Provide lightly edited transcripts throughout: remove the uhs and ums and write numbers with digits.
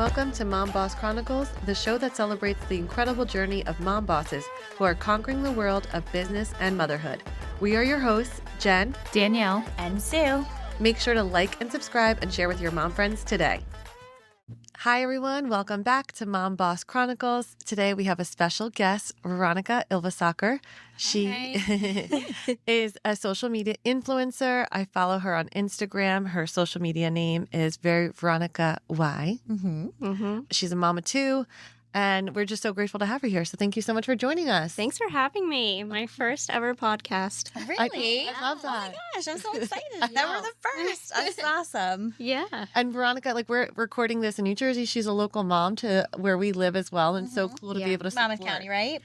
welcome to Mom Boss Chronicles, the show that celebrates the incredible journey of mom bosses who are conquering the world of business and motherhood. We are your hosts, Jen, Danielle, and Sue. Make sure to like and subscribe and share with your mom friends today. Hi, everyone. Welcome back to Mom Boss Chronicles. Today, we have a special guest, Veronica Ilvasaker. She is a social media influencer. I follow her on Instagram. Her social media name is veryveronicay. She's a mama too. And we're just so grateful to have her here. So thank you so much for joining us. Thanks for having me. My first ever podcast. Really? I love that. Oh my gosh, I'm so excited that we're the first. That's awesome. Yeah. And Veronica, like we're recording this in New Jersey. She's a local mom to where we live as well. And so cool to be able to support. Monmouth County, right?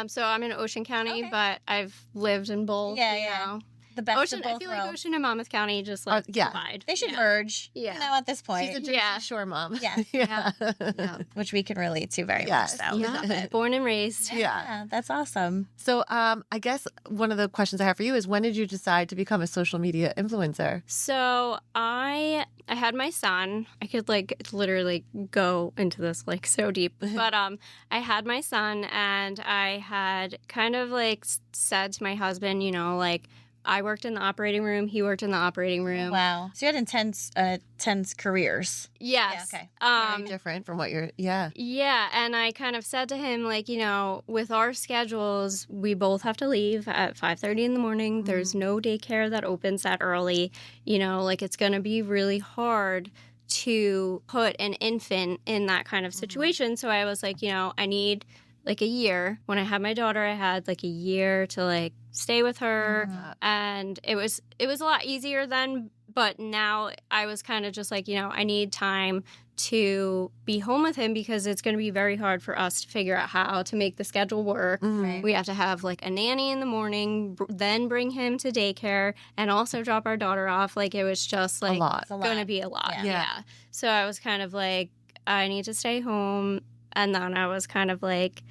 So I'm in Ocean County, Okay. but I've lived in both. Yeah, you yeah. know. The best Ocean, of both I feel like worlds. Ocean and Monmouth County just like divide. They should Yeah. merge. Yeah. You know, at this point. She's a Jersey Yeah. Shore mom. Yes. Yeah. Yeah. Which we can relate to very Yes. much. So we love it. Born and raised. Yeah. That's awesome. So I guess one of the questions I have for you is when did you decide to become a social media influencer? So I had my son. I could like literally go into this like so deep, but I had my son, and I had kind of like said to my husband, you know, like I worked in the operating room, he worked in the operating room. Wow. So you had intense careers. Yes. Yeah, okay. Very different from what you're, yeah. Yeah, and I kind of said to him, like, you know, with our schedules, we both have to leave at 5:30 in the morning. There's no daycare that opens that early. You know, like, it's going to be really hard to put an infant in that kind of situation. So I was like, you know, I need like a year. When I had my daughter, I had like a year to like stay with her. And it was a lot easier then. But now I was kind of just like, you know, I need time to be home with him because it's going to be very hard for us to figure out how to make the schedule work. Right. We have to have like a nanny in the morning, then bring him to daycare and also drop our daughter off. Like it was just like A lot. It's a going to lot. be a lot. Yeah. Yeah. So I was kind of like, I need to stay home. And then I was kind of like,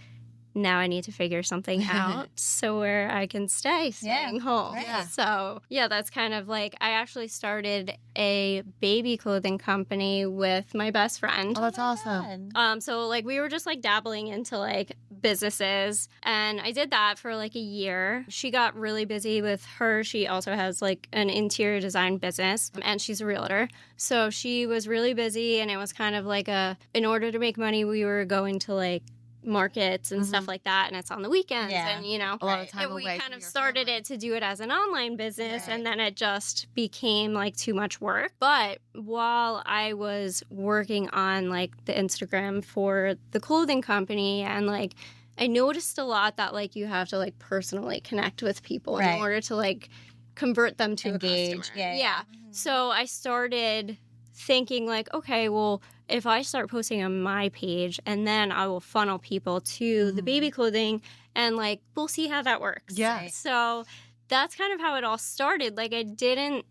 now I need to figure something out so where I can staying home. Right. Yeah. So, yeah, that's kind of like, I actually started a baby clothing company with my best friend. Oh, that's awesome. So, like, we were just, like, dabbling into, like, businesses. And I did that for, like, a year. She got really busy with her. She also has, like, an interior design business, and she's a realtor. So she was really busy, and it was kind of like in order to make money, we were going to, like, markets and stuff like that, and it's on the weekends. Yeah. And, you know, A lot of time and we away kind from of your started family. it to do it as an online business, Right. and then it just became like too much work. But while I was working on like the Instagram for the clothing company, and like I noticed a lot that like you have to like personally connect with people Right. in order to like convert them to Engage. a customer. Yeah. So I started thinking like, okay, well, if I start posting on my page and then I will funnel people to the baby clothing, and like we'll see how that works. Yeah. So that's kind of how it all started. Like I didn't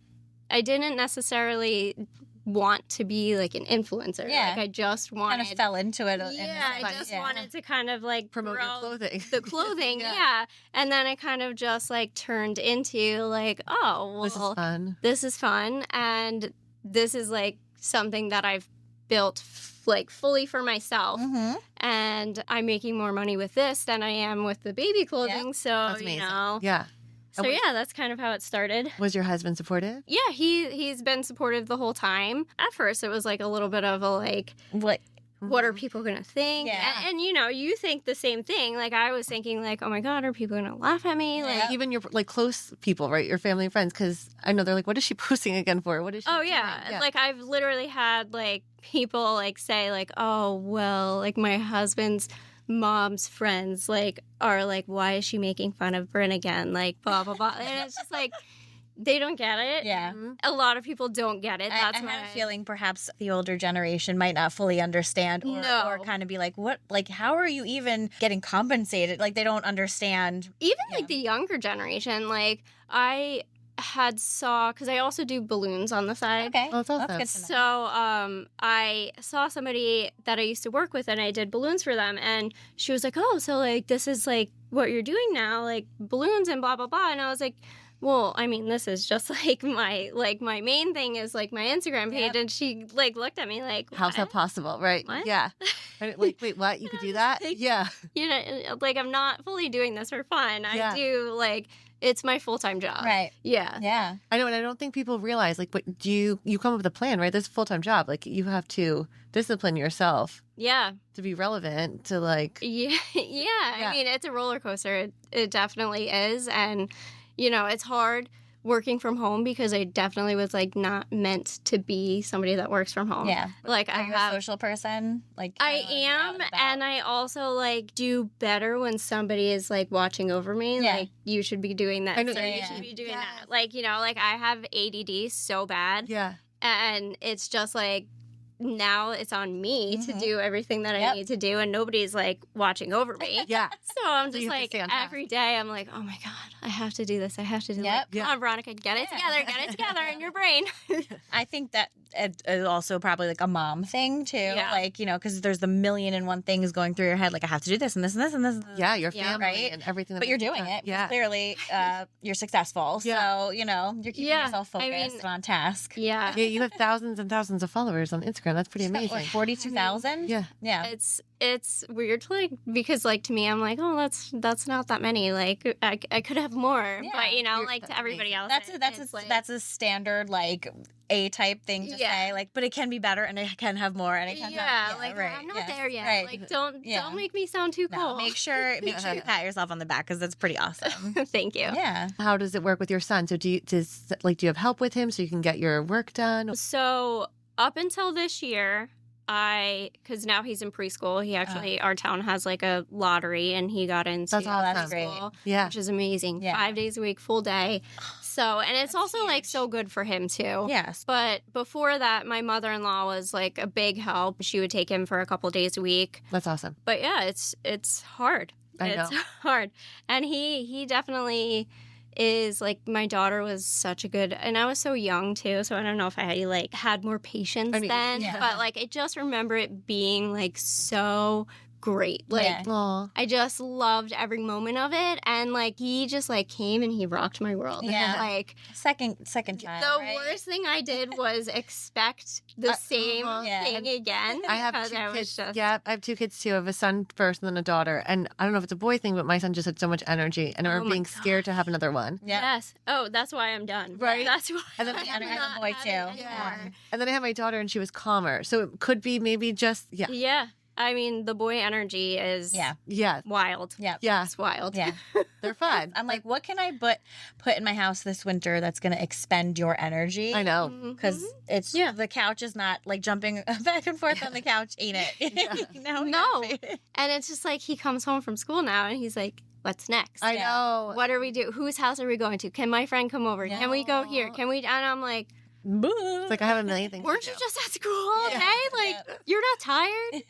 necessarily want to be like an influencer. Yeah. Like I just wanted Kind of fell into it. yeah, I just wanted to kind of like Promote your grow clothing. the clothing, Yeah. yeah. And then it kind of just like turned into like, oh, well, This is fun. this is fun, and this is like something that I've built like fully for myself, and I'm making more money with this than I am with the baby clothing. So That's amazing. you know, Yeah. so yeah, that's kind of how it started. Was your husband supportive? Yeah, he's been supportive the whole time. At first, it was like a little bit of a like, what are people gonna think? Yeah. And you know, you think the same thing. Like I was thinking, like, oh my god, are people gonna laugh at me? Like, Even your like close people, right? Your family and friends, because I know they're like, "What is she posting again for? What is she?" oh doing?" yeah. Like I've literally had like people like say like, oh well, like my husband's mom's friends like are like, why is she making fun of Bryn again? Like blah blah blah, and it's just like they don't get it. Yeah. A lot of people don't get it. I That's have why a feeling perhaps the older generation might not fully understand or kind of be like, what, like, how are you even getting compensated? Like, they don't understand. even like the younger generation, like I had saw, because I also do balloons on the side. Okay. Oh, that's awesome. That's good to know. So I saw somebody that I used to work with, and I did balloons for them, and she was like, oh, so like this is like what you're doing now, like balloons and blah blah blah. And I was like, well, I mean, this is just like my main thing is like my Instagram page, and she like looked at me like, how's that "What?" possible? Right. What? Yeah. And like, wait, what? You could do that? Like, Yeah. You know, like I'm not fully doing this for fun. Yeah. I do like it's my full-time job. Right. Yeah. Yeah. I know, and I don't think people realize, like, what do you come up with a plan, right? This is a full-time job. Like, you have to discipline yourself Yeah. to be relevant to, like... Yeah. I mean, it's a roller coaster. It definitely is. And, you know, it's hard working from home because I definitely was like not meant to be somebody that works from home. Yeah. Like Are I you have a social person? Like I out am, and about? and I also like do better when somebody is like watching over me. Yeah. Like you should be doing that. I know, So you yeah. should be doing Yes. that. Like, you know, like I have ADD so bad, Yeah. and it's just like now it's on me to Mhm. do everything that I Yep. need to do, and nobody's like watching over me. Yeah. So I'm So just you have to like stay on task. every day I'm like, oh my God, I have to do this. I have to do Yep. like, Yeah. come on, Veronica, get it Yeah. together in your brain. I think that it is also probably like a mom thing too. Yeah. Like, you know, because there's the million and one things going through your head. Like, I have to do this and this and this and this. And this. Yeah, your Yeah, family right? and everything. that But you're makes you doing fun. it. Yeah. Clearly, you're successful. Yeah. So, you know, you're keeping Yeah. yourself I focused mean, and on task. Yeah. Yeah, you have thousands and thousands of followers on Instagram. That's pretty What, amazing. 42,000? Yeah. Yeah. It's weird to like because like to me I'm like, oh, that's not that many, like I could have more. Yeah. But you know, You're- like to that's everybody else That's like, that's a standard like A type thing to Yeah. say, like, but it can be better and it can have more and it can have, like right, I'm not yes, there yet. right. Like don't Yeah. make me sound too No, cool. make sure you pat yourself on the back because that's pretty awesome. Thank you. Yeah. How does it work with your son? So do you have help with him so you can get your work done? So up until this year, because now he's in preschool. He actually, our town has like a lottery, and he got into That's awesome. That's great. preschool, Yeah. which is amazing. Yeah. 5 days a week, full day. So, and it's That's also like huge. so good for him too. Yes. But before that, my mother-in-law was like a big help. She would take him for a couple days a week. That's awesome. But yeah, it's hard. I It's know. hard. And he definitely is like, my daughter was such a good, and I was so young too, so I don't know if I like had more patience I mean, then, yeah. but like I just remember it being like so great. Like Yeah. Aw. I just loved every moment of it, and like he just like came and he rocked my world. Yeah. Like Second child. the right? worst thing I did was expect the same Yeah. thing again. I have because two I was kids. just- Yeah, I have two kids too. I have a son first and then a daughter. And I don't know if it's a boy thing, but my son just had so much energy. And I Oh remember my being scared to have another one. Yeah. Yes. Oh, that's why I'm done. Right. That's why. And then I I'm had not a boy, having too. it Yeah. anymore. And then I had my daughter and she was calmer. So it could be maybe just, yeah. Yeah. I mean, the boy energy is Yeah. Yeah. wild. Yeah. Yeah. It's wild. Yeah. They're fun. I'm like, what can I put in my house this winter that's going to expend your energy? I know. Because it's Yeah. the couch is not like jumping back and forth on the couch. Eat it. No. No. And it's just like he comes home from school now and he's like, what's next? I Yeah. know. What are we do? Whose house are we going to? Can my friend come over? Yeah. Can we go here? Can we? And I'm like, It's like I have a million things. weren't to you do. just at school all Yeah. day? Like, Yeah. you're not tired?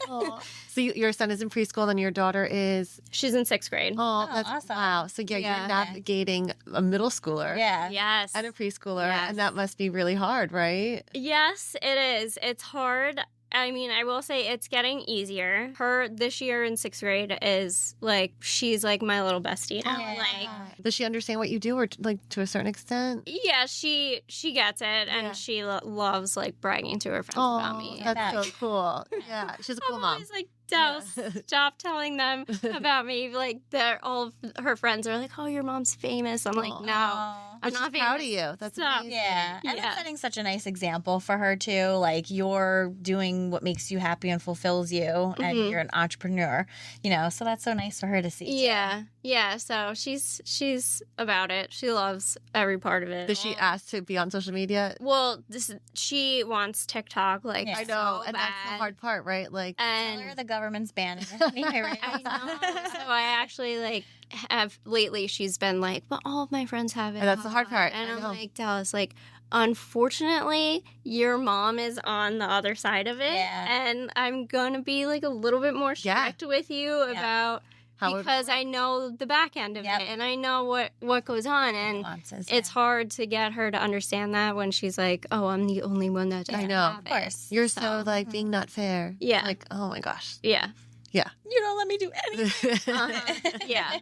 Aw. So your son is in preschool and your daughter is. She's in 6th grade. Oh, Oh, that's awesome. wow. So yeah, Yeah. you're navigating a middle schooler Yeah. Yes. and a preschooler, Yes. and that must be really hard, right? Yes, it is. It's hard. I mean, I will say it's getting easier. Her this year in 6th grade is like, she's like my little bestie now. Yeah. Like, Does she understand what you do, or like to a certain extent? yeah, she gets it, and Yeah. she loves like bragging to her friends Oh, about me. that's Yeah. so cool. Yeah, she's a cool I'm mom. always like, Dallas, Yeah. stop telling them about me. Like, they're all of her friends are like, oh, your mom's famous. I'm like, Aw. no, Aw. I'm But not she's proud of famous. you. That's Stop. amazing. Yeah. And Yeah. it's setting such a nice example for her too. Like, you're doing what makes you happy and fulfills you, and Mhm. you're an entrepreneur, you know, so that's so nice for her to see. too. Yeah. So she's about it. She loves every part of it. Does she ask to be on social media? Well, she wants TikTok. Like, Yeah. I know, so and that's the bad. hard part, right? Like, Tell And her the government's banning it. Anyway, right? I know. So I actually like have lately. She's been like, "But all of my friends have it." And that's the hard part. And I I'm know. like, Dallas, like, unfortunately, your mom is on the other side of it, Yeah. and I'm gonna be like a little bit more Yeah. strict with you about how because I know the back end of Yep. it, and I know what goes on, and Nuances, it's yeah. hard to get her to understand that when she's like, "Oh, I'm the only one that doesn't I know. have Of it." course. you're so So, like being not fair. Yeah. Like, oh my gosh. Yeah. Yeah. You don't let me do anything. Yeah.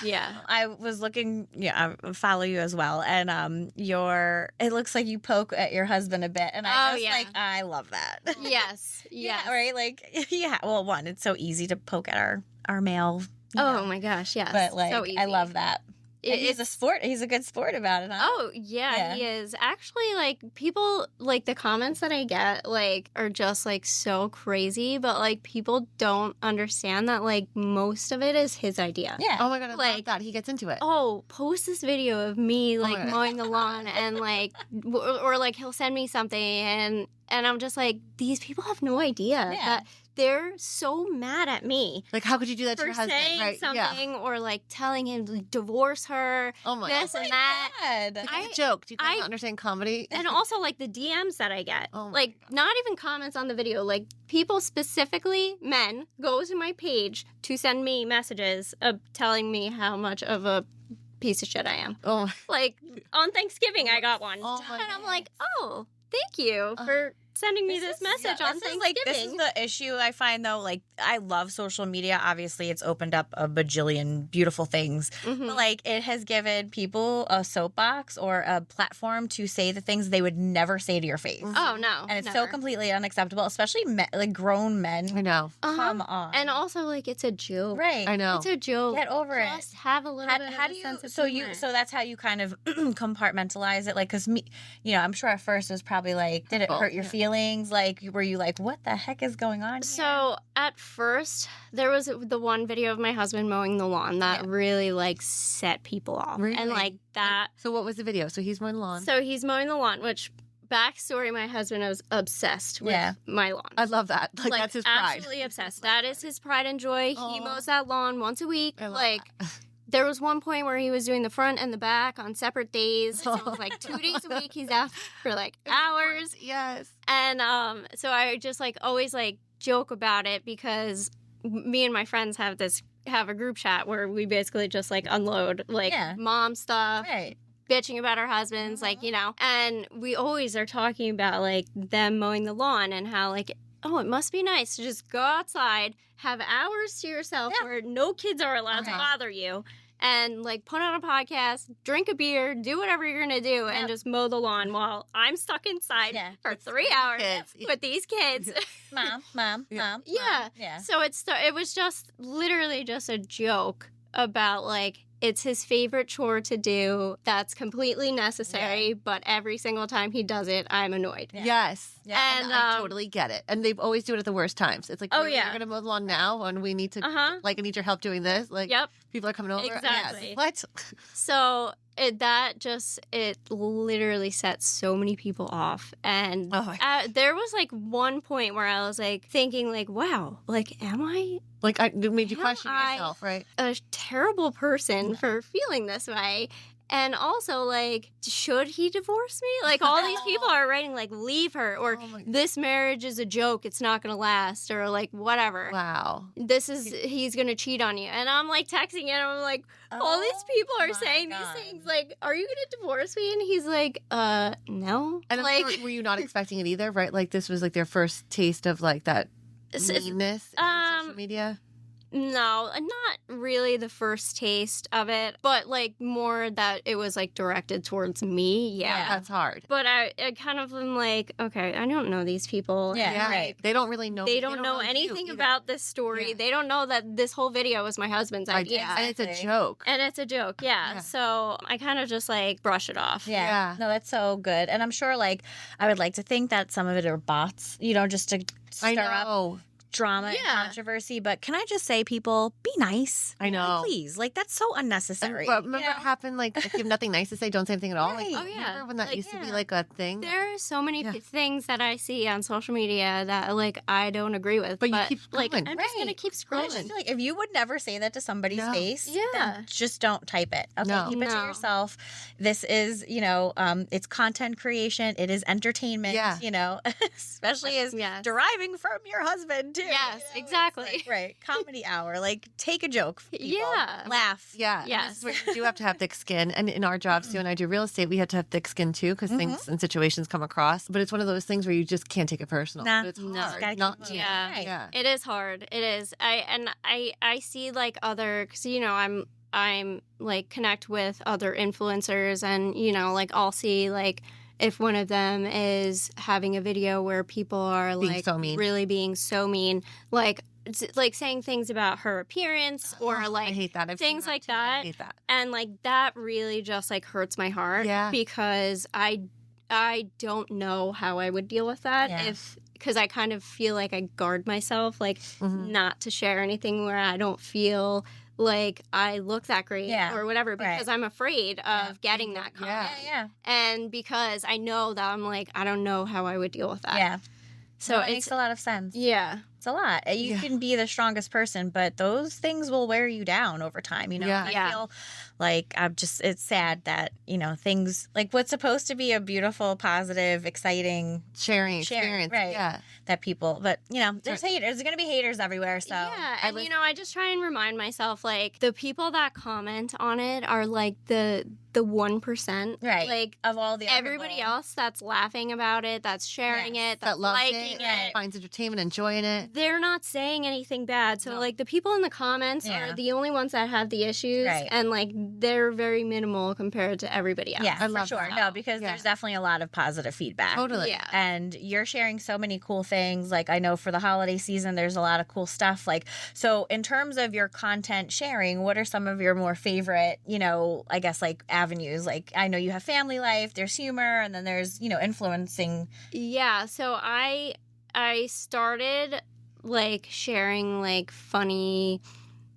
Yeah. I was looking, I follow you as well. And it looks like you poke at your husband a bit. And I love that. Yes. Yes. Yeah, right? Like, yeah. Well, one, it's so easy to poke at our male. Oh my gosh, yes. But like, so easy. I love that. And he's a sport. He's a good sport about it, huh? Oh, yeah, he is. Actually, like, people, like, the comments that I get, like, are just, like, so crazy. But, like, people don't understand that, like, most of it is his idea. Yeah. Oh my God, I love that. He gets into it. Oh, post this video of me, like, mowing the lawn and, like, or, like, he'll send me something and I'm just like, these people have no idea that they're so mad at me. Like, how could you do that to your husband? Saying something or like telling him to divorce her. Oh my this and that. God. Like, it's a joke. Do you guys not understand comedy? And also like the DMs that I get. Like not even comments on the video. Like people specifically, men, go to my page to send me messages of telling me how much of a piece of shit I am. Oh. Like on Thanksgiving I got one. Oh my and I'm like, oh, thank you for sending me this message on Thanksgiving. This is the issue I find, though. Like, I love social media. Obviously, it's opened up a bajillion beautiful things. Mm-hmm. But, like, it has given people a soapbox or a platform to say the things they would never say to your face. Oh, no. And it's never. so completely unacceptable, especially like grown men. I know. Come on. And also, like, it's a joke. Right. I know. It's a joke. Get over it. Just have a little bit of a sense of humor. So that's how you kind of compartmentalize it. Like, because me, I'm sure at first it was probably like, did it hurt your feelings? Like, were you like, what the heck is going on here? So at first, there was the one video of my husband mowing the lawn that really like set people off. Really? And like that. So what was the video? So he's mowing the lawn. So he's mowing the lawn, which backstory, my husband was obsessed with my lawn. I love that. Like that's his pride. Absolutely obsessed. That is his pride and joy. He mows that lawn once a week. I love Like there was one point where he was doing the front and the back on separate days. So it was like 2 days a week. He's out for like hours. Yes. And so I just like always like joke about it because me and my friends have a group chat where we basically just like unload like mom stuff. Right. Bitching about our husbands, like, and we always are talking about like them mowing the lawn and how like, oh, it must be nice to just go outside, have hours to yourself where no kids are allowed to bother you, and like put on a podcast, drink a beer, do whatever you're gonna do, and just mow the lawn while I'm stuck inside for 3 hours with these kids. Mom. Yeah. So it was just literally just a joke about like it's his favorite chore to do that's completely necessary, but every single time he does it, I'm annoyed. Yes. Yeah. And I totally get it. And they always do it at the worst times. It's like, you're going to mow the lawn now and we need to, like, I need your help doing this. Like, people are coming over. Exactly. Yes. What? So it literally set so many people off. And there was like one point where I was like thinking like, wow, like, am I like, it made you question yourself, right? A terrible person for feeling this way. And also, like, should he divorce me? Like, all these people are writing, like, leave her, or this marriage is a joke, it's not going to last, or, like, whatever. Wow. He's going to cheat on you. And I'm, like, texting him, I'm like, all these people are saying these things, like, are you going to divorce me? And he's like, no. And like, were you not expecting it either, right? Like, this was, like, their first taste of, like, that meanness in social media? No, not really the first taste of it, but like more that it was like directed towards me. Yeah. That's hard. But I kind of am like, okay, I don't know these people. Yeah, right. They don't really know. They don't know anything about this story. Yeah. They don't know that this whole video was my husband's idea. And it's a joke. Yeah. So I kind of just like brush it off. Yeah. No, that's so good. And I'm sure like I would like to think that some of it are bots, just to stir up drama and controversy, but can I just say, people, be nice. I know. Please. Like, that's so unnecessary. But remember what happened? Like, if you have nothing nice to say, don't say anything at all. Right. Like, remember when that used to be like a thing? There are so many things that I see on social media that, like, I don't agree with. But you keep scrolling. Like, I'm just going to keep scrolling. I just feel like if you would never say that to somebody's face, then just don't type it. Okay, keep it to yourself. This is, it's content creation. It is entertainment, especially as deriving from your husband, too. too. Yes, You know? exactly. Like, right. Comedy hour. Like, take a joke. People. Yeah. Laugh. Yeah. Yes. And this is where you do have to have thick skin. And in our jobs too, and I do real estate, we have to have thick skin too because things and situations come across. But it's one of those things where you just can't take it personal. Nah. But it's No. hard Gotta keep not moving. to. Yeah. Right. Yeah. It is hard. It is. I see like other, cause you know, I'm like connect with other influencers and, you know, like I'll see like if one of them is having a video where people are Being like so mean. really being so mean, like saying things about her appearance or I like hate that. I've seen things like too. I that. hate that. And like that really just like hurts my heart Yeah. because I don't know how I would deal with that Yeah. because I kind of feel like I guard myself like not to share anything where I don't feel like I look that great or whatever because I'm afraid of getting that comment. Yeah. And because I know that I'm like, I don't know how I would deal with that. Yeah. So it makes a lot of sense. Yeah. It's a lot. You can be the strongest person, but those things will wear you down over time, you know? Yeah. And I feel like it's sad that, you know, things like what's supposed to be a beautiful, positive, exciting Sharing experience. right? Yeah. That people, but you know, there's haters. There's going to be haters everywhere. So Yeah, and you know, I just try and remind myself like the people that comment on it are like the 1%, right? Like of all the everybody else that's laughing about it, that's sharing it, that's That loves liking it, finds entertainment, enjoying it. They're not saying anything bad. So like the people in the comments are the only ones that have the issues, and like they're very minimal compared to everybody else. Yeah, I love for sure. that. No, because there's definitely a lot of positive feedback. Totally. Yeah. And you're sharing so many cool things. Like I know for the holiday season, there's a lot of cool stuff. Like, so in terms of your content sharing, what are some of your more favorite, you know, I guess like avenues? Like I know you have family life, there's humor, and then there's, you know, influencing. Yeah. So I started like sharing like funny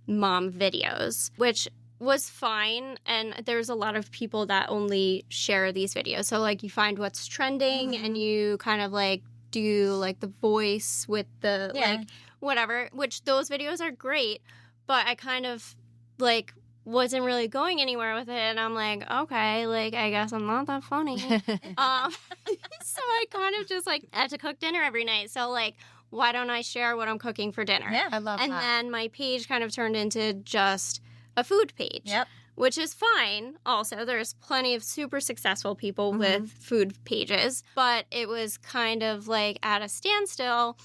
mom videos, which was fine. And there's a lot of people that only share these videos. So like you find what's trending and you kind of like do like the voice with the like whatever, which those videos are great, but I kind of like wasn't really going anywhere with it, and I'm like, okay, like I guess I'm not that funny. So I kind of just like had to cook dinner every night. So like, why don't I share what I'm cooking for dinner? Yeah, I love and that. then my page kind of turned into just a food page. Yep. Which is fine. Also, there's plenty of super successful people with food pages, but it was kind of like at a standstill.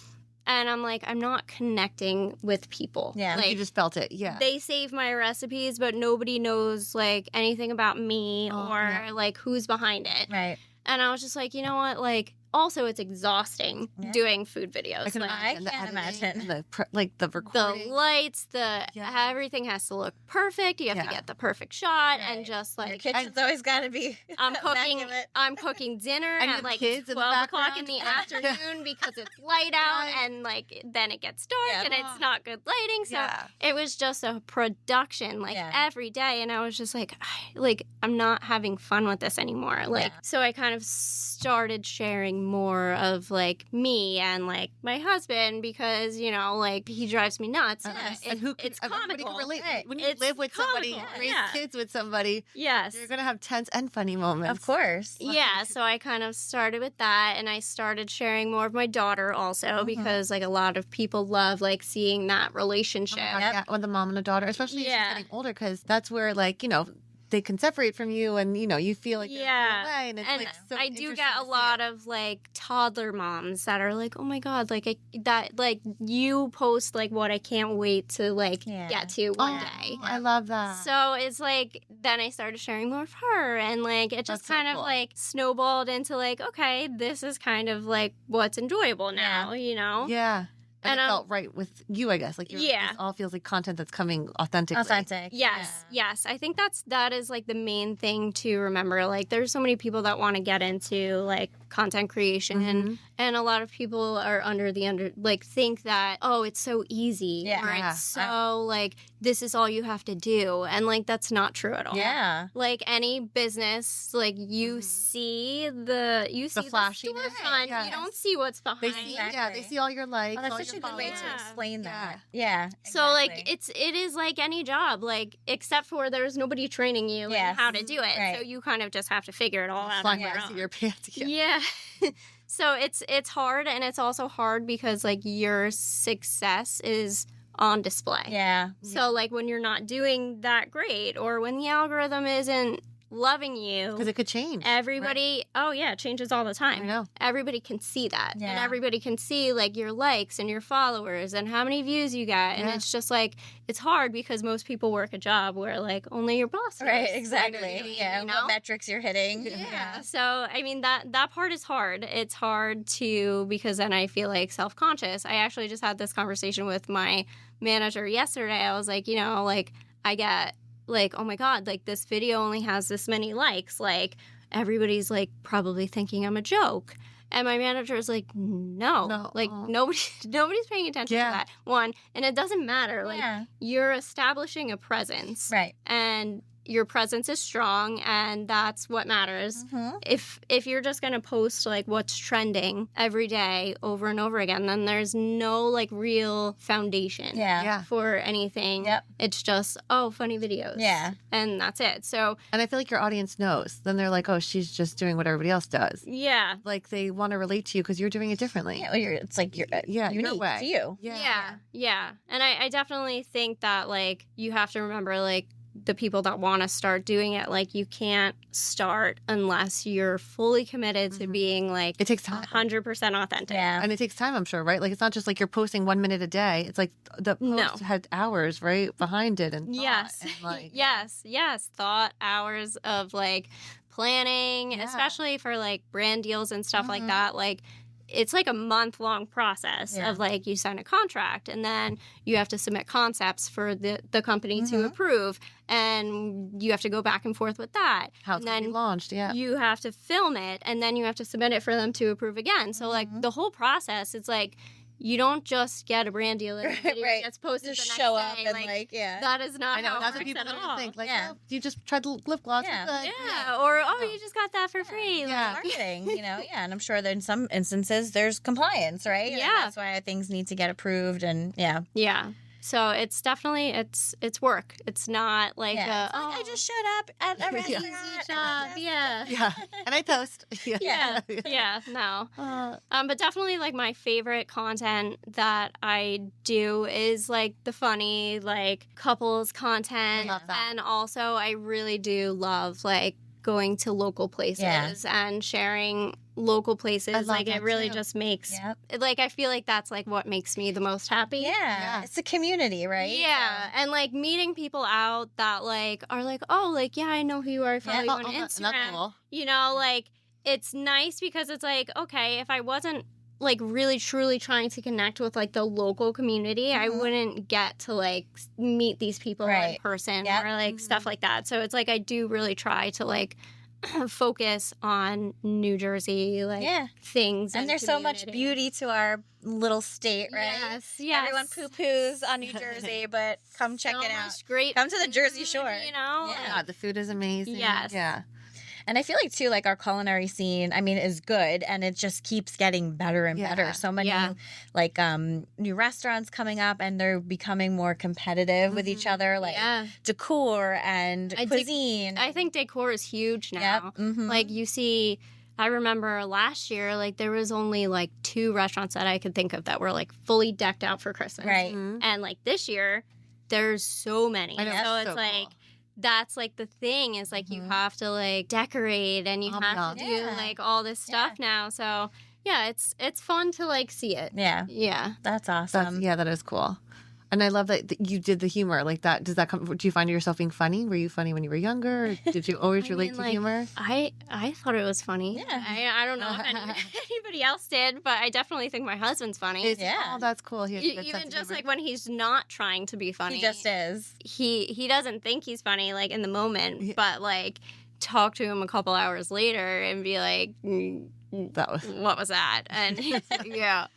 And I'm like, I'm not connecting with people. Yeah. Like, You just felt it. Yeah. they save my recipes, but nobody knows like anything about me or like who's behind it. Right. And I was just like, you know what? Like, also, it's exhausting doing food videos. I can Like, imagine. I can't imagine. The recording. the lights, everything has to look perfect. You have to get the perfect shot, and just Your like kitchen's always got to be. I'm cooking. immaculate. I'm cooking dinner And at the like kids in the 12 o'clock in background. the afternoon because it's light out, and like then it gets dark and it's not good lighting. So it was just a production like every day, and I was just like I'm not having fun with this anymore. Like so, I kind of started sharing more of like me and like my husband because you know like he drives me nuts. And who can, it's everybody comical. can relate. Right. When you It's live with somebody, comical. raise kids with somebody, Yes. you're gonna have tense and funny moments. Of course. Yeah, so I kind of started with that, and I started sharing more of my daughter also because like a lot of people love like seeing that relationship. Oh my God, yeah, with a mom and a daughter, especially as she's getting older, because that's where like, you know, they can separate from you and, you know, you feel like you're away, and it's like so I do interesting get a to see lot it. of like toddler moms that are like, oh my God, like that like you post like what I can't wait to like get to one day. I love that. So it's like then I started sharing more of her, and like it just That's so kind of cool. like snowballed into like, okay, this is kind of like what's enjoyable now, you know? Yeah. And it And, felt right with you, I guess. Like, it all feels like content that's coming authentically. Authentic. Yes. I think that is like the main thing to remember. Like, there's so many people that want to get into like content creation, and a lot of people are think that it's so easy, or it's so like this is all you have to do, and like that's not true at all. Yeah. Like any business, like you see the flashiness. storefront, you don't see what's behind. They see, they see all your likes. Oh, that's all such your a good way to followers. explain that. Yeah. So like it is like any job, like except for there's nobody training you in how to do it. Right. So you kind of just have to figure it all out on Flying your by the seat of own. your pants. Yeah. So it's hard, and it's also hard because like your success is on display. Yeah. So like when you're not doing that great, or when the algorithm isn't loving you, Because it could change. everybody, oh yeah, it changes all the time. I know. Everybody can see that. And Yeah. everybody can see like your likes and your followers and how many views you get. And Yeah. it's just like, it's hard because most people work a job where like only your boss knows Right, what exactly. you're doing, Yeah, you what know? metrics you're hitting. Yeah. So I mean that part is hard. It's hard to, because then I feel like self-conscious. I actually just had this conversation with my manager yesterday. I was like, you know, like I get like, oh my God, like this video only has this many likes. Like everybody's like probably thinking I'm a joke. And my manager is like, no, like nobody's paying attention to that. One, and it doesn't matter. Like you're establishing a presence, Right. and your presence is strong, and that's what matters. Mm-hmm. If you're just going to post like what's trending every day over and over again, then there's no like real foundation Yeah. for anything. Yep. It's just, oh, funny videos. Yeah. And that's it. So And I feel like your audience knows. Then they're like, oh, she's just doing what everybody else does. yeah. Like they want to relate to you because you're doing it differently. Yeah, well, it's like you're your unique way. to you. Yeah. And I definitely think that like you have to remember like the people that want to start doing it, like you can't start unless you're fully committed to being like It takes time. 100% authentic. Yeah. And it takes time, I'm sure, right? Like it's not just like you're posting 1 minute a day. It's like the post had hours, right, behind it and thought Yes. and like Yes. Thought, hours of like planning, especially for like brand deals and stuff like that. Like it's like a month-long process of like you sign a contract and then you have to submit concepts for the company to approve, and you have to go back and forth with that. how it's and gonna then be launched. Yeah. you have to film it, and then you have to submit it for them to approve again. So like the whole process, it's like you don't just get a brand deal and the video Right. gets posted Just the next show day. up and like that is not I know. how it That's what works people at don't all. think. Like, Yeah. oh, you just tried the lip gloss. Yeah. It's good. Yeah, or you just got that for free. Yeah. marketing, and I'm sure that in some instances there's compliance, right? And Yeah. that's why things need to get approved, and Yeah. So it's definitely it's work. It's not like It's like, I just showed up at a restaurant. easy job. Yeah. Yeah. And I toast. Yeah. No. Uh, But definitely like my favorite content that I do is like the funny like couples content. I love that. And also I really do love like going to local places and sharing local places. love Like that it really too. just makes Yep. like I feel like that's like what makes me the most happy. Yeah. It's a community, right? Yeah, and like meeting people out that like are like, oh, like yeah, I know who you are. I follow you on that's Instagram. cool. You know, like it's nice because it's like, okay, if I wasn't like really truly trying to connect with like the local community, I wouldn't get to like meet these people in Right. person Yep. or like stuff like that. So it's like I do really try to like focus on New Jersey like things. And there's so much community. beauty to our little state, right? Yes. Everyone poo-poos on New Jersey, but come check So it out. much great. Come to the Jersey food, Shore. You know. Yeah. Yeah, the food is amazing. Yes. Yeah. And I feel like too, like our culinary scene, I mean, is good, and it just keeps getting better and better. Yeah. So many like new restaurants coming up, and they're becoming more competitive with each other, like decor and cuisine. I think decor is huge now. Yep. Mhm. Like you see, I remember last year, like there was only like 2 restaurants that I could think of that were like fully decked out for Christmas. Right. And like this year, there's so many. I know, So that's it's so like, cool. that's like the thing is like you have to like decorate and you have to do Yeah. like all this stuff now. So yeah, it's fun to like see it. Yeah. Yeah. That's awesome. That is cool. And I love that you did the humor like that. Does that come? Do you find yourself being funny? Were you funny when you were younger? Or did you always relate to like, humor? I thought it was funny. Yeah. I don't know if anybody else did, but I definitely think my husband's funny. Yeah. Oh, that's cool. He has a good sense Even of just humor. like when he's not trying to be funny, He just is. he doesn't think he's funny like in the moment, but like talk to him a couple hours later and be like, that was. what was that? And he's like, yeah.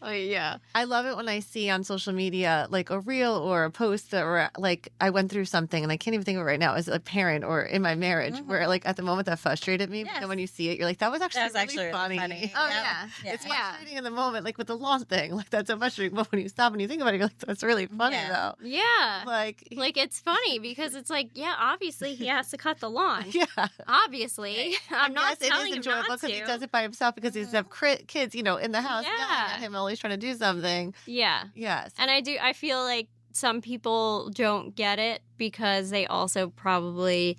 I love it when I see on social media like a reel or a post that or like I went through something and I can't even think of it right now as a parent or in my marriage where like at the moment that frustrated me. But then when you see it, you're like, that was actually really funny. Oh yeah. It's frustrating in the moment, like with the lawn thing, like that's so frustrating. But when you stop and you think about it, you're like, that's really funny though. Yeah. Like it's funny because it's like, yeah, obviously he has to cut the lawn. yeah. Obviously. I'm not yes, telling it is him enjoyable not because he to. does it by himself because because he's have kids, in the house yelling at him, always trying to do something. Yeah. Yes. And I feel like some people don't get it because they also probably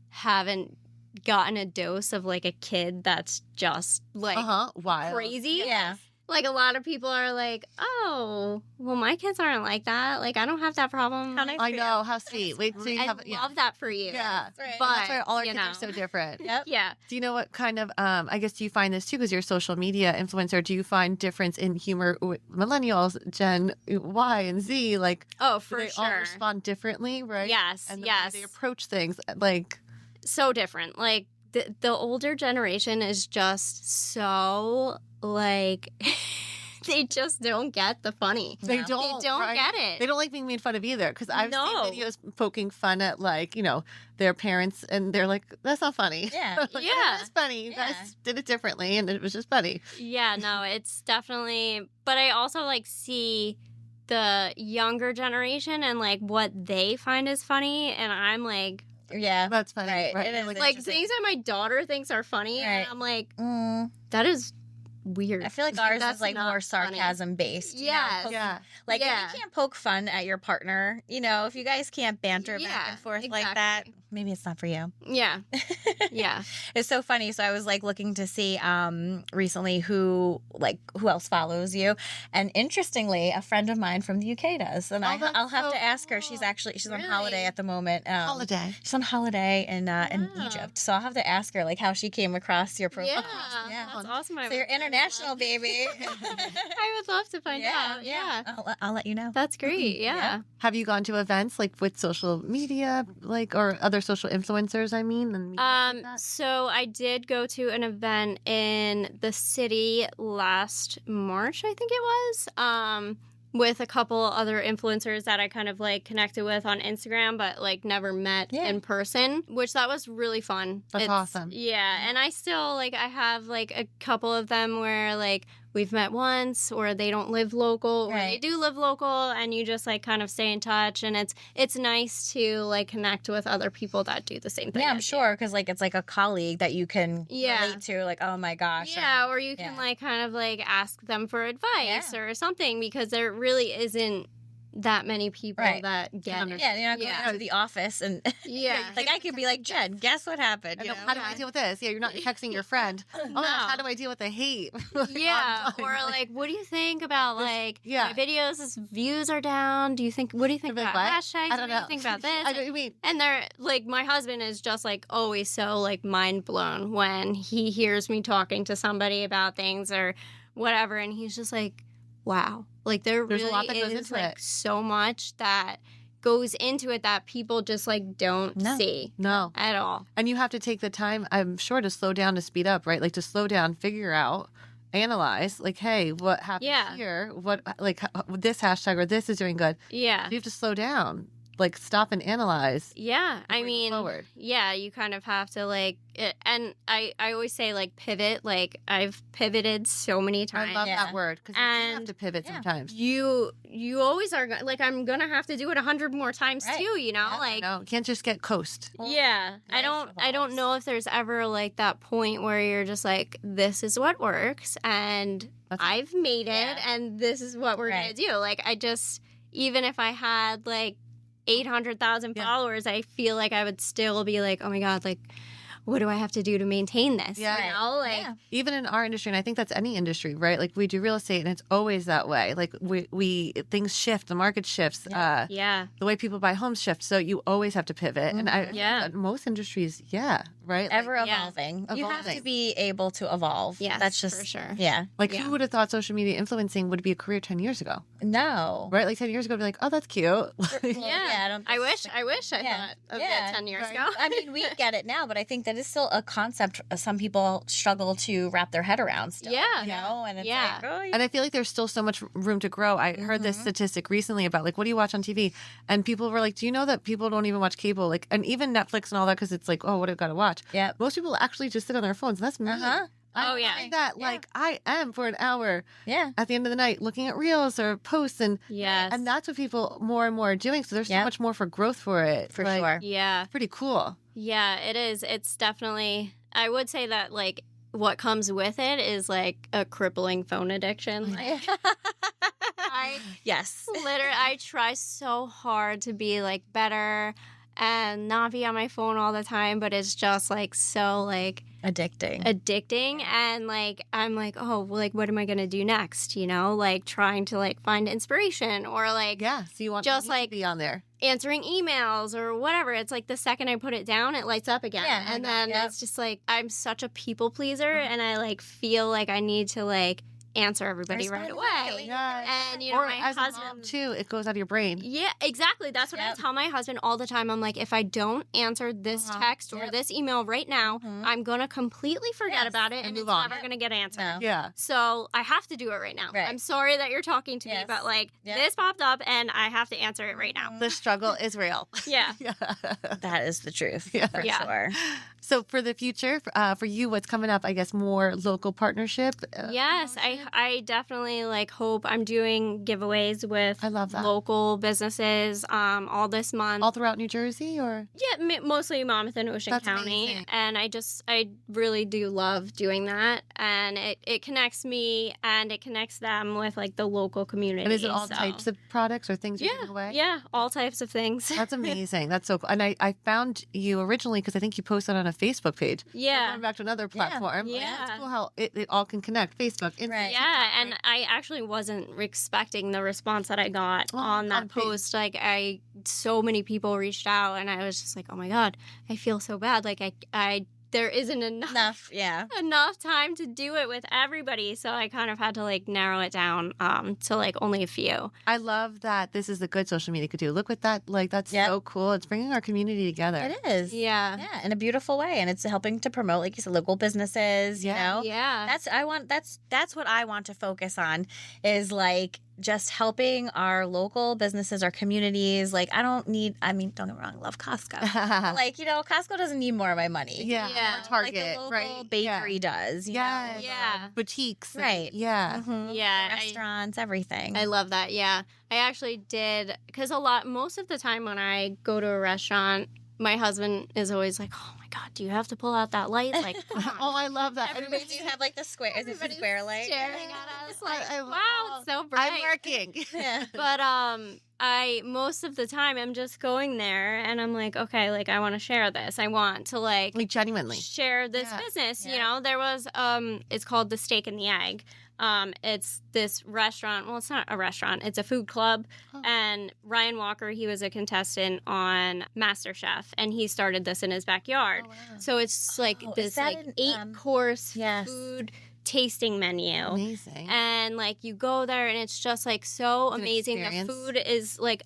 haven't gotten a dose of like a kid that's just like wild. crazy. Yeah. Like a lot of people are like, oh, well, my kids aren't like that. Like I don't have that problem. How nice I for you. know, how sweet. Wait till you I have love that for you. Yeah. Right. But That's why all our you kids know. are so different. Yep. Yeah. Do you know what kind of, I guess, do you find this too, because you're a social media influencer, do you find difference in humor with millennials, Gen Y and Z? Like, Oh, do for they all sure. respond differently, right? Yes. And the way yes. they approach things, like, So different. Like the older generation is just so like they just don't get the funny. they No. don't, They don't right? get it. They don't like being made fun of either, because I've No. seen videos poking fun at, like, their parents, and they're like, that's not funny. Yeah. Like, Yeah. It's funny. You Yeah. guys did it differently, and it was just funny. Yeah, no, it's definitely, but I also like see the younger generation and like what they find is funny, and I'm like Yeah. That's funny. Right. It is Like, like things that my daughter thinks are funny, Right. and I'm like, Mm, that is weird. I feel like ours That's is like not more funny. sarcasm based. Yes. yeah. Like Yeah. if you can't poke fun at your partner, if you guys can't banter back Yeah, and forth like that, exactly. maybe it's not for you. Yeah, yeah. It's so funny. So I was like looking to see recently who else follows you, and interestingly, a friend of mine from the UK does, and Oh, that's I'll have so to ask her. She's cool. on Really? holiday at the moment. Holiday. She's on holiday in Wow. Egypt, so I'll have to ask her like how she came across your profile. Yeah, that's awesome. So you're international, baby. I would love to find out. Yeah. I'll let you know. That's great. Yeah. Have you gone to events like with social media, like, or other social influencers? I mean, and meetups like that? So I did go to an event in the city last March, I think it was, with a couple other influencers that I kind of like connected with on Instagram, but like never met Yeah. in person, which that was really fun. That's awesome. Yeah. And I still I have like a couple of them where like we've met once, or they don't live local, or they Right. do live local, and you just like kind of stay in touch, and it's nice to like connect with other people that do the same thing. Yeah, I'm as you. sure, because like it's like a colleague that you can Yeah. relate to. Like, oh my gosh. Yeah, or you can yeah. like kind of like ask them for advice Yeah. or something, because there really isn't that many people Right. that get it. Yeah, you're not going Yeah. to the office and Yeah. like I could be like, Jen, guess what happened? I You know, know? how do I deal with this? Yeah, you're not texting your friend. Oh, No. how do I deal with the hate? Yeah, online? or like, what do you think about like yeah. my videos? His views are down. What do you think You're like, about what? hashtags? I don't know. What do you think about this? I know what you mean. And they're like, my husband is just like always so like mind blown when he hears me talking to somebody about things or whatever, and he's just like, wow, like There's really a lot that goes is into like it. so much that goes into it that people just like don't No. see No. at all. And you have to take the time, I'm sure, to slow down, to speed up, right? Like to slow down, figure out, analyze, like, hey, what happened Yeah. here? What, like, this hashtag or this is doing good. Yeah. So you have to slow down, like, stop and analyze. Yeah, I before you mean, move forward. yeah, you kind of have to like, and I always say like pivot. Like I've pivoted so many times. I love Yeah. that word, because you do have And- to pivot Yeah. sometimes. You always are like, I'm gonna have to do it 100 more times Right. too. You know, Yeah, like No, you can't just get coast. yeah. I life don't evolves. know if there's ever like that point where you're just like, this is what works, and That's- I've made it, Yeah. and this is what we're Right. gonna do. Like I just, even if I had like 800,000 Yeah. followers, I feel like I would still be like, oh my God, like, what do I have to do to maintain this? Yeah. You know, like, Yeah. Even in our industry, and I think that's any industry, right? Like we do real estate, and it's always that way. Like we things shift, the market shifts, yeah. the way people buy homes shift. So you always have to pivot. And I think Yeah. that most industries, right? Ever yeah. evolving. You have to Evolving. be able to evolve. Yes, That's just for sure. Yeah. Like Yeah. who would have thought social media influencing would be a career 10 years ago, No. right? Like 10 years ago, I'd be like, oh, that's cute. Well, I don't. I wish I Yeah. thought of Yeah. it 10 years Right. ago. I mean, we get it now, but I think that is still a concept some people struggle to wrap their head around. Still, Yeah. you know, and it's Yeah. like, oh, And I feel like there's still so much room to grow. I heard this statistic recently about like, what do you watch on TV? And people were like, do you know that people don't even watch cable? Like, and even Netflix and all that, because it's like, oh, what do I got to watch? yeah. Most people actually just sit on their phones. That's me. Uh-huh. I Oh, yeah. find that Yeah. like I am for an hour Yeah. at the end of the night looking at reels or posts, and Yes. and that's what people more and more are doing. So there's so Yep. much more for growth for it. For Like, sure. Yeah. Pretty cool. Yeah, it is. It's definitely, I would say that like what comes with it is like a crippling phone addiction. Like, Yes. literally, I try so hard to be like better and not be on my phone all the time, but it's just like so like addicting. And like I'm like, oh, well, like what am I gonna do next? You know, like trying to like find inspiration or like Yeah. So you want just to like be on there. answering emails or whatever. It's like the second I put it down, it lights up again. Yeah, and then it's just like I'm such a people pleaser, and I like feel like I need to like answer everybody right away. Yeah. And you know, Or my as a husband mom too, it goes out of your brain. Yeah, exactly. That's what I tell my husband all the time. I'm like, if I don't answer this text or this email right now, I'm going to completely forget about it and it's never going to get answered. No. Yeah. So I have to do it right now. Right. I'm sorry that you're talking to me, but like this popped up and I have to answer it right now. The struggle is real. Yeah. Yeah. That is the truth for Yeah. sure. So for the future, for you, what's coming up? I guess more local partnership. Yes, I definitely like hope I'm doing giveaways with I love that. local businesses all this month. All throughout New Jersey, or Yeah, mostly Monmouth and Ocean That's County. amazing. And I really do love doing that. And it connects me and it connects them with like the local community. and is it all so. types of products or things you're Yeah, giving away? yeah, all types of things. That's amazing. That's so cool. And I found you originally because I think you posted on a Facebook page. So Yeah. going back to another platform. Yeah. It's cool how it all can connect. Facebook, Instagram. Right. Yeah, and I actually wasn't expecting the response that I got on that post. Like so many people reached out, and I was just like, oh my God, I feel so bad. Like I there isn't enough time to do it with everybody. So I kind of had to like narrow it down to like only a few. I love that this is a good social media could do. Look what that, like, that's so cool. It's bringing our community together. It is. Yeah. Yeah, in a beautiful way. And it's helping to promote, like you said, local businesses, you know? Yeah. That's what I want to focus on is like just helping our local businesses, our communities. Like don't get me wrong, I love Costco. Like, you know, Costco doesn't need more of my money. Yeah. Yeah. Or Target, Like the local right? bakery does. You know? Yeah. Boutiques. Right. Yeah. Mhm. Yeah, Restaurants, everything. I love that. Yeah. I actually did, because most of the time when I go to a restaurant, my husband is always like, oh my God, do you have to pull out that light? Like, come on. Oh, I love that. Everybody, do you have like the square? Is it the square light? Staring at us like, I wow, it's so bright. I'm working. Yeah. But I most of the time I'm just going there and I'm like, okay, like I want to share this. I want to like Genuinely. share this business. You know, there was it's called The Steak and the Egg. It's this restaurant. Well, it's not a restaurant. It's a food club. Oh. And Ryan Walker, he was a contestant on MasterChef, and he started this in his backyard. Oh, wow. So it's like this like 8-course food tasting menu. Amazing. And like you go there and it's just like so It's an amazing. The experience. food is like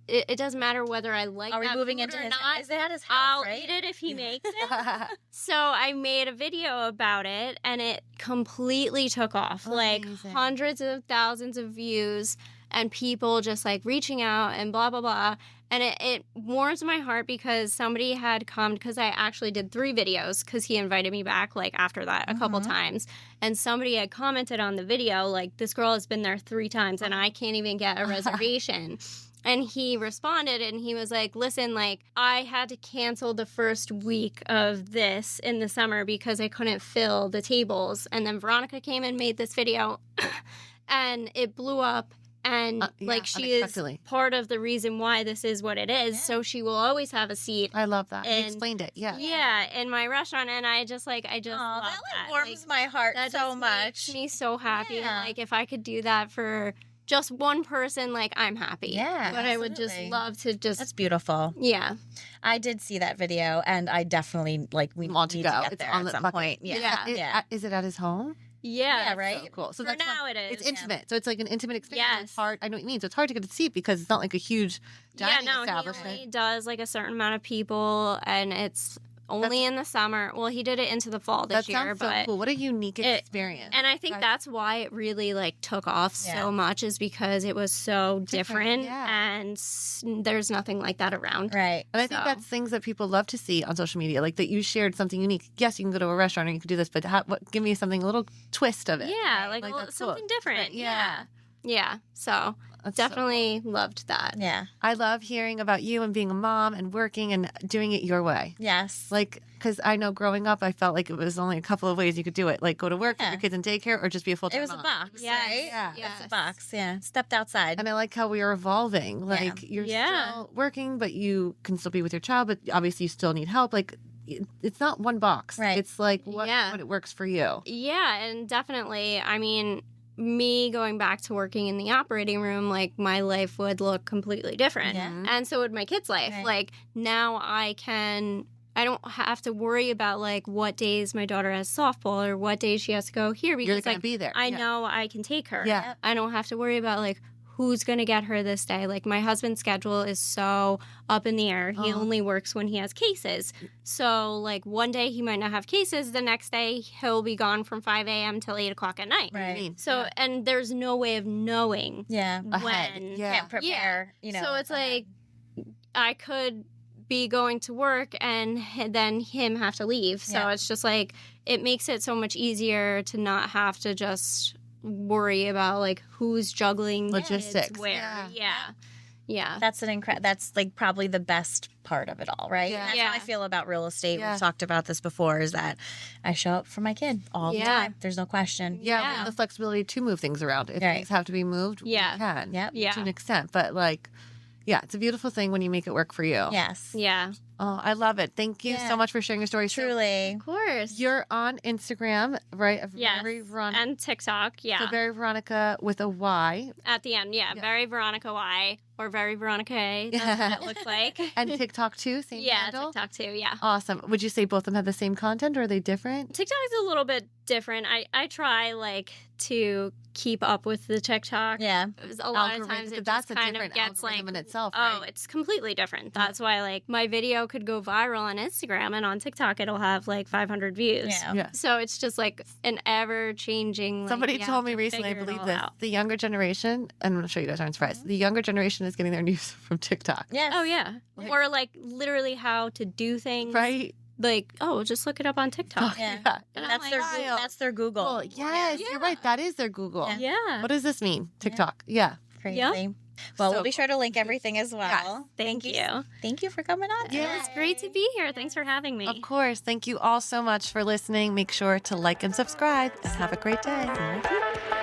it doesn't matter whether I like Are we that moving food into or his not. Is it at his house, I'll right? eat it if he makes it. So I made a video about it and it completely took off. Like Amazing. hundreds of thousands of views and people just like reaching out and blah, blah, blah. And it warms my heart because somebody had come, because I actually did 3 videos because he invited me back like after that a couple times. And somebody had commented on the video, like, this girl has been there 3 times and I can't even get a reservation. And he responded and he was like, listen, like, I had to cancel the first week of this in the summer because I couldn't fill the tables. And then Veronica came and made this video and it blew up. And like she is part of the reason why this is what it is. Yeah. So she will always have a seat. I love that. You explained it. Yeah. Yeah, in my restaurant. And I just love that. That Warms my heart that so much. Makes me so happy. Yeah. Like if I could do that for just one person, like I'm happy. Yeah. But I would just love to just. That's beautiful. Yeah. I did see that video and I definitely we want to need go. to get It's there on at the some bucket. point. Yeah. Is it at his home? Yeah, right. So cool. So for that's now it is. It's intimate. So it's like an intimate experience. Yes. It's hard. I know what you mean. So it's hard to get a seat because it's not like a huge dining He establishment. only does like a certain amount of people, and it's only in the summer. Well, he did it into the fall this year, sounds so but cool. What a unique experience. And I think that's why it really like took off so much, is because it was so different, and there's nothing like that around. Right. And I think that's things that people love to see on social media, like that you shared something unique. Yes, you can go to a restaurant or you can do this, but give me something, a little twist of it. Yeah, like something different. Yeah. Yeah. So That's definitely loved that. Yeah. I love hearing about you and being a mom and working and doing it your way. Yes. Like, because I know growing up, I felt like it was only a couple of ways you could do it. Like go to work, put your kids in daycare, or just be a full-time It was mom. a box, Yes. right? Yeah. Yes. It's a box, yeah. Stepped outside. And I like how we are evolving. Like you're still working, but you can still be with your child, but obviously you still need help. Like it's not one box. Right. It's like what it works for you. Yeah, and definitely, I mean, me going back to working in the operating room, like my life would look completely different. Yeah. And so would my kids' life. Right. Like now I don't have to worry about like what days my daughter has softball or what days she has to go here because You're going to like be there. I know I can take her. Yeah. I don't have to worry about like who's going to get her this day. Like my husband's schedule is so up in the air. He only works when he has cases. So like one day he might not have cases. The next day he'll be gone from 5 a.m. till 8 o'clock at night. Right. So, and there's no way of knowing Ahead. when. Yeah. Can't prepare, you know. So it's like I could be going to work and then him have to leave. So it's just like it makes it so much easier to not have to just worry about like who's juggling Logistics. kids where. Yeah. That's like probably the best part of it all, right? Yeah. And that's Yeah. how I feel about real estate. Yeah. We've talked about this before, is that I show up for my kid all the time. There's no question. Yeah, we Yeah. have the flexibility to move things around. If Right. things have to be moved, Yeah. we can. Yep. Yeah. To an extent. But like, yeah, it's a beautiful thing when you make it work for you. Yes. Yeah. Oh, I love it. Thank you Yeah. so much for sharing your story. So Truly. Of course. you're on Instagram, right? Yes. Very Veronica. And TikTok. Yeah. So Very Veronica with a Y. At the end. Yeah. Very Veronica Y or very veronicay. That's what it looks like. And TikTok too, same yeah. handle? TikTok too. Yeah. Awesome. Would you say both of them have the same content or are they different? TikTok is a little bit different. I try like to keep up with the TikTok. Yeah. A lot of Algorithm, times but it that's just a kind of different gets like algorithm in itself, oh, right? it's completely different. That's why like my video could go viral on Instagram and on TikTok it'll have like 500 views. Yeah. Yeah. So it's just like an ever changing. Like, Somebody you have told me to recently, I figure it believe all this, out. the younger generation, and I'm sure you guys aren't surprised, the younger generation is getting their news from TikTok. Yes. Oh yeah, or like literally how to do things. Right? Like just look it up on TikTok. Yeah. And I'm That's like, their wild. that's their Google. Well, yes, you're right. That is their Google. Yeah. Yeah. What does this mean? TikTok. Yeah. Crazy. Yep. Well, So we'll be sure to link everything as well. Yes. Thank you. Thank you for coming on. Yeah. It was great to be here. Thanks for having me. Of course. Thank you all so much for listening. Make sure to like and subscribe and have a great day.